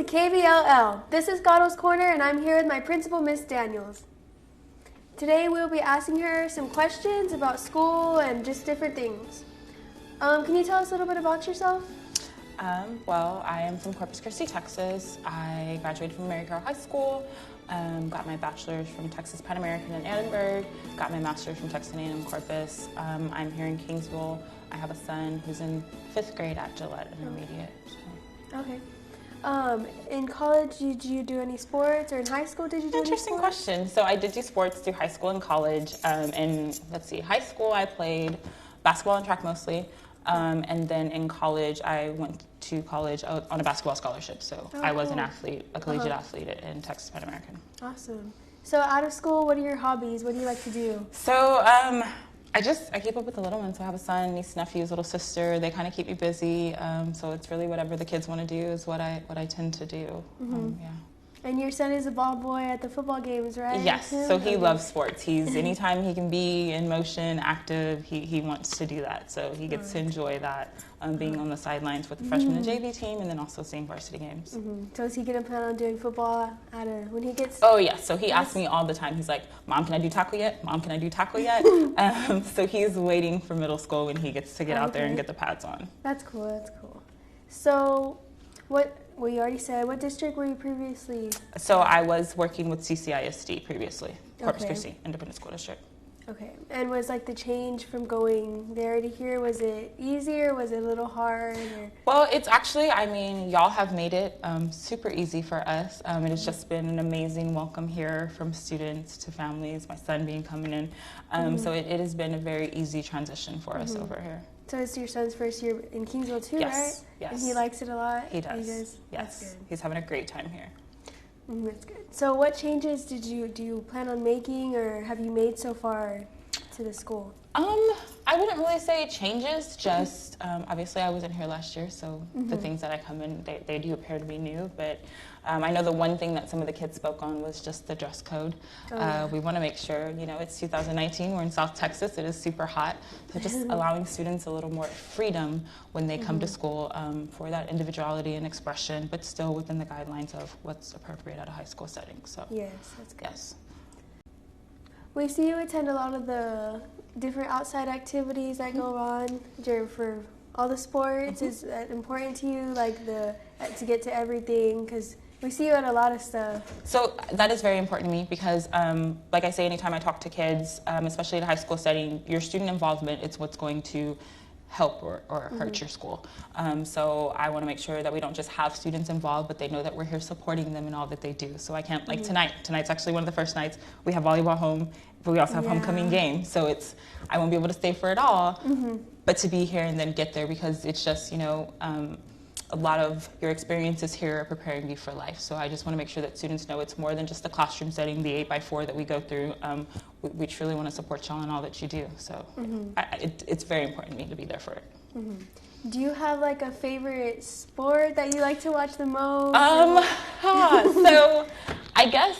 KVLL. This is Caro's Corner, and I'm here with my principal, Miss Daniels. Today we'll be asking her some questions about school and just different things. Can you tell us a little bit about yourself? Well, I am from Corpus Christi, Texas. I graduated from Mary Caro High School, got my bachelor's from Texas Pan American in Edinburgh, got my master's from Texas A&M Corpus. I'm here in Kingsville. I have a son who's in 5th grade at Gillette Intermediate. So. Okay. In college, did you do any sports, or in high school, did you do any sports? Interesting question. So I did do sports through high school and college. High school I played basketball and track mostly. And then in college, I went to college on a basketball scholarship. So I was an athlete, a collegiate athlete in Texas Pan American. Awesome. So out of school, what are your hobbies? What do you like to do? So I keep up with the little ones. So I have a son, niece, nephews, little sister. They kind of keep me busy. So it's really whatever the kids want to do is what I tend to do. Yeah. And your son is a ball boy at the football games, right? Yes, so he loves sports. Anytime he can be in motion, active, he wants to do that. So he gets to enjoy that, being on the sidelines with the freshman and JV team, and then also seeing varsity games. So is he going to plan on doing football when he gets... Oh, yeah. So he asks me all the time. He's like, Mom, can I do tackle yet? Mom, can I do tackle yet? So he's waiting for middle school when he gets to get out there and get the pads on. That's cool. That's cool. So well, you already said, what district were you previously? So I was working with CCISD previously, Corpus Christi Independent School District. Okay. And was the change from going there to here, was it easier? Was it a little hard? Or? Well, it's actually, y'all have made it super easy for us. It has just been an amazing welcome here from students to families, my son coming in. So it has been a very easy transition for us over here. So it's your son's first year in Kingsville too, right? Yes. And he likes it a lot? He does. Yes. That's good. He's having a great time here. That's good. So what changes do you plan on making, or have you made so far to the school? I wouldn't really say changes, just obviously I wasn't here last year, so the things that I come in, they do appear to be new, but I know the one thing that some of the kids spoke on was just the dress code. We want to make sure, it's 2019, we're in South Texas, it is super hot, so just allowing students a little more freedom when they come to school for that individuality and expression, but still within the guidelines of what's appropriate at a high school setting. So yes, that's good. Yes. We see you attend a lot of the different outside activities that go on for all the sports. Is that important to you, to get to everything? Because we see you at a lot of stuff. So that is very important to me because, like I say, anytime I talk to kids, especially in a high school setting, your student involvement is what's going to help or hurt your school. So I want to make sure that we don't just have students involved, but they know that we're here supporting them in all that they do. So I can't, tonight's actually one of the first nights. We have volleyball home, but we also have homecoming game. So I won't be able to stay for it all, but to be here and then get there, because it's just, a lot of your experiences here are preparing you for life. So I just want to make sure that students know it's more than just the classroom setting, the 8x4 that we go through. We truly want to support y'all in all that you do. So it's very important to me to be there for it. Do you have a favorite sport that you like to watch the most? So I guess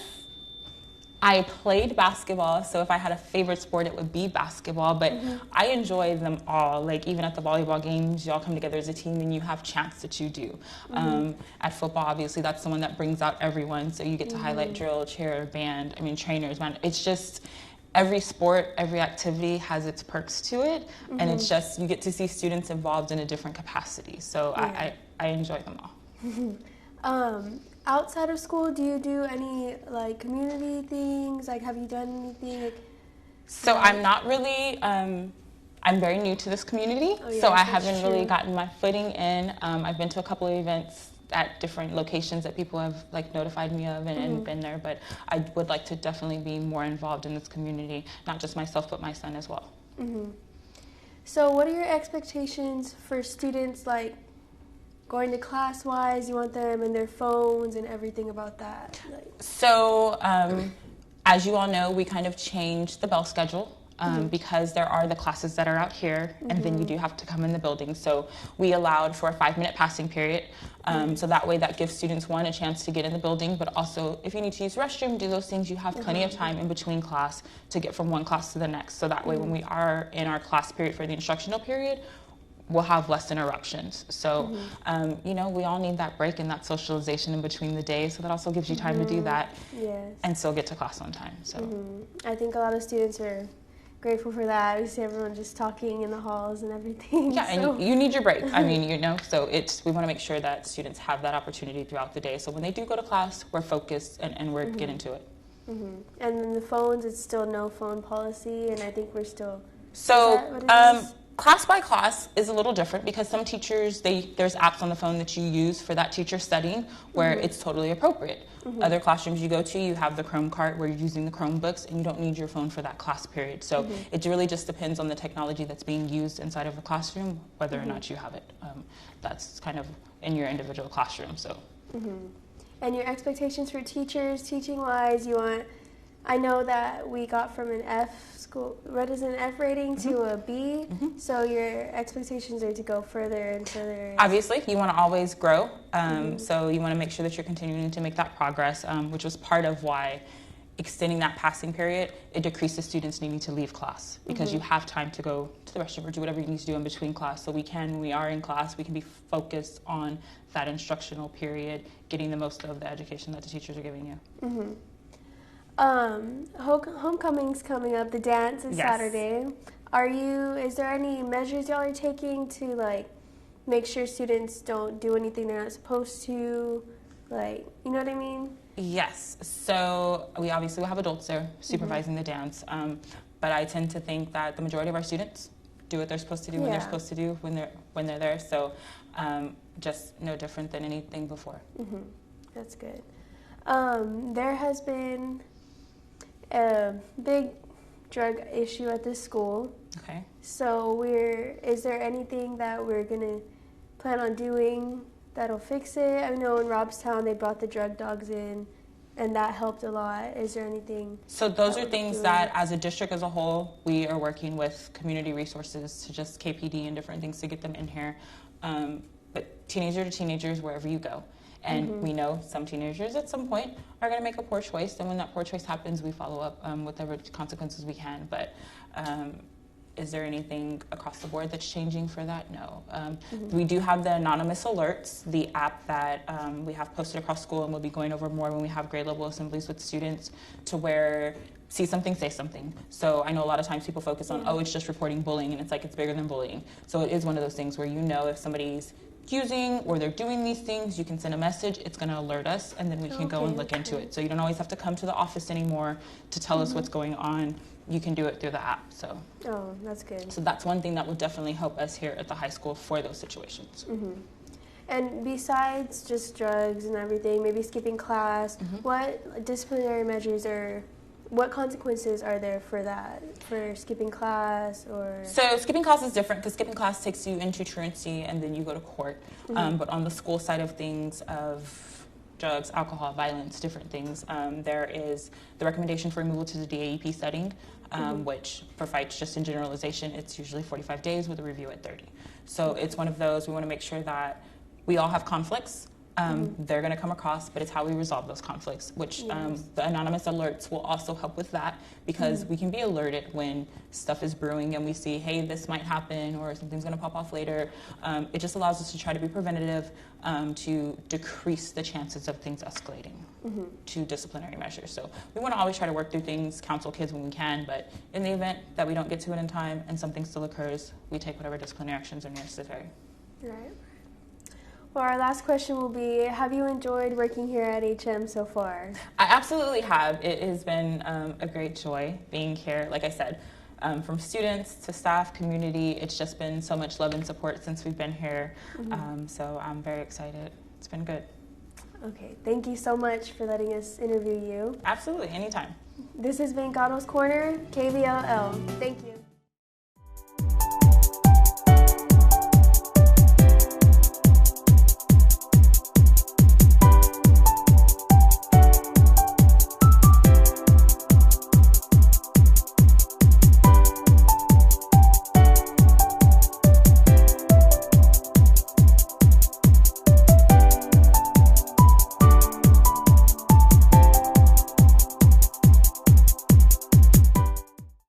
I played basketball, so if I had a favorite sport, it would be basketball, but I enjoy them all. Even at the volleyball games, y'all come together as a team and you have chants that you do. At football, obviously, that's the one that brings out everyone, so you get to highlight drill, cheer, band, trainers, man. It's just every sport, every activity has its perks to it, and it's just, you get to see students involved in a different capacity, so I enjoy them all. Outside of school, do you do any community things? Have you done anything? So I'm not really, I'm very new to this community, so I haven't really gotten my footing in. I've been to a couple of events at different locations that people have notified me of and been there, but I would like to definitely be more involved in this community, not just myself, but my son as well. So what are your expectations for students, going to class-wise? You want them and their phones and everything about that? So, as you all know, we kind of changed the bell schedule because there are the classes that are out here, and then you do have to come in the building. So we allowed for a 5-minute passing period. So that way that gives students, one, a chance to get in the building, but also if you need to use the restroom, do those things, you have plenty of time in between class to get from one class to the next. So that way when we are in our class period for the instructional period, we'll have less interruptions. So, you know, we all need that break and that socialization in between the days. So that also gives you time to do that and still get to class on time. So I think a lot of students are grateful for that. We see everyone just talking in the halls and everything. Yeah, so. And you need your break. I mean, you know, so we want to make sure that students have that opportunity throughout the day. So when they do go to class, we're focused and we're getting to it. And then the phones, it's still no phone policy, and I think we're still... So, class by class is a little different because some teachers, there's apps on the phone that you use for that teacher studying where it's totally appropriate. Other classrooms you go to, you have the Chrome cart where you're using the Chromebooks and you don't need your phone for that class period. So it really just depends on the technology that's being used inside of the classroom, whether or not you have it. That's kind of in your individual classroom. So. And your expectations for teachers, teaching-wise, I know that we got from an F rating to a B, so your expectations are to go further and further. Obviously, you want to always grow, so you want to make sure that you're continuing to make that progress, which was part of why extending that passing period, it decreases students needing to leave class because you have time to go to the restroom or do whatever you need to do in between class. So when we are in class, we can be focused on that instructional period, getting the most of the education that the teachers are giving you. Homecoming's coming up. The dance is Saturday. Is there any measures y'all are taking to like make sure students don't do anything they're not supposed to? Like, you know what I mean? Yes. So we obviously will have adults there supervising the dance, but I tend to think that the majority of our students do what they're supposed to do when they're supposed to do when they're there. So just no different than anything before. That's good. There has been a big drug issue at this school. Okay. So is there anything that we're gonna plan on doing that'll fix it? I know in Robstown they brought the drug dogs in and that helped a lot. Is there anything? So those are things that as a district as a whole, we are working with community resources to just KPD and different things to get them in here. But teenager to teenagers, wherever you go. And we know some teenagers at some point are going to make a poor choice, and when that poor choice happens, we follow up with whatever consequences we can. But is there anything across the board that's changing for that? No. We do have the anonymous alerts, the app that we have posted across school, and we'll be going over more when we have grade level assemblies with students to where see something, say something. So I know a lot of times people focus on, oh, it's just reporting bullying, and it's like it's bigger than bullying. So it is one of those things where you know if somebody's using or they're doing these things, you can send a message, it's going to alert us, and then we can go and look into it. So you don't always have to come to the office anymore to tell us what's going on. You can do it through the app. So that's good. So that's one thing that will definitely help us here at the high school for those situations. And besides just drugs and everything, maybe skipping class, what disciplinary measures what consequences are there for that, for skipping class or? So skipping class is different because skipping class takes you into truancy and then you go to court. But on the school side of things of drugs, alcohol, violence, different things, there is the recommendation for removal to the DAEP setting, which for fights just in generalization, it's usually 45 days with a review at 30. So it's one of those, we want to make sure that we all have conflicts. They're going to come across, but it's how we resolve those conflicts, which the anonymous alerts will also help with that because we can be alerted when stuff is brewing and we see, hey, this might happen or something's going to pop off later. It just allows us to try to be preventative to decrease the chances of things escalating to disciplinary measures. So we want to always try to work through things, counsel kids when we can, but in the event that we don't get to it in time and something still occurs, we take whatever disciplinary actions are necessary. Right. Well, our last question will be, have you enjoyed working here at HM so far? I absolutely have. It has been a great joy being here. Like I said, from students to staff, community, it's just been so much love and support since we've been here. So I'm very excited. It's been good. Okay, thank you so much for letting us interview you. Absolutely, anytime. This has been Caro's Corner, KVLL. Thank you.